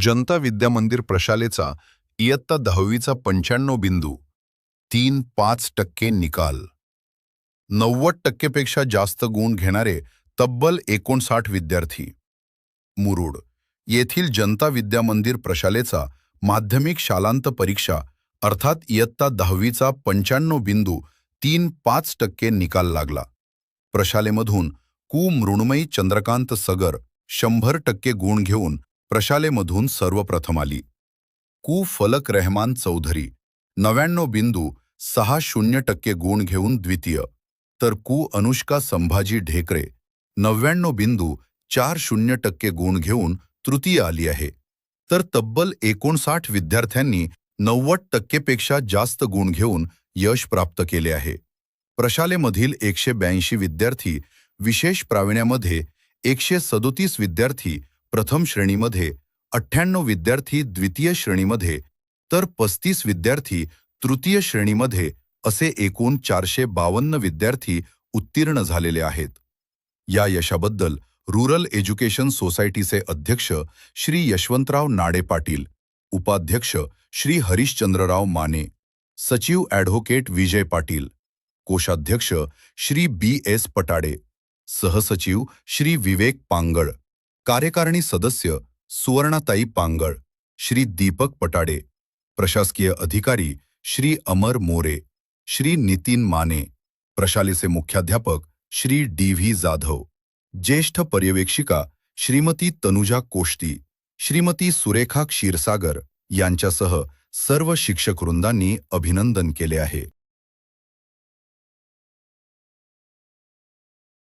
जनता विद्या मंदिर प्रशालेचा इयत्ता 10वीचा 95.35% निकाल. 90% पेक्षा जास्त गुण घेणारे तब्बल 59 विद्यार्थी. मुरुड येथील जनता विद्या मंदिर प्रशालेचा माध्यमिक शालांत परीक्षा अर्थात इयत्ता 10वीचा 95.35% निकाल लागला. प्रशालेमधून कु मृण्मयी चंद्रकांत सगर 100% गुण घेऊन प्रशालेमधून सर्वप्रथम आली. कु फलक रहमान चौधरी 99.60% गुण घेऊन द्वितीय, तर कु अनुष्का संभाजी ढेकरे 99.40% गुण घेऊन तृतीय आली आहे. तर तब्बल 59 विद्यार्थ्यांनी 90% पेक्षा जास्त गुण घेऊन यश प्राप्त केले आहे. प्रशालेमधील 182 विद्यार्थी विशेष प्रावीण्यामध्ये, 137 विद्यार्थी प्रथम श्रेणीमध्ये, 98 विद्यार्थी द्वितीय श्रेणीमध्ये, तर 35 विद्यार्थी तृतीय श्रेणीमध्ये असे एकूण 452 विद्यार्थी उत्तीर्ण झालेले आहेत. या यशाबद्दल रूरल एज्युकेशन सोसायटीचे अध्यक्ष श्री यशवंतराव नाडे पाटील, उपाध्यक्ष श्री हरिश्चंद्रराव माने, सचिव ॲडव्होकेट विजय पाटील, कोषाध्यक्ष श्री B.S. पटाडे, सहसचिव श्री विवेक पांगळ, कार्यकारिणी सदस्य सुवर्णाताई पांगळ, श्री दीपक पटाडे, प्रशासकीय अधिकारी श्री अमर मोरे, श्री नितीन माने, प्रशालेचे मुख्याध्यापक श्री D.V. जाधव, ज्येष्ठ पर्यवेक्षिका श्रीमती तनुजा कोष्टी, श्रीमती सुरेखा क्षीरसागर यांच्यासह सर्व शिक्षकवृंदांनी अभिनंदन केले आहे.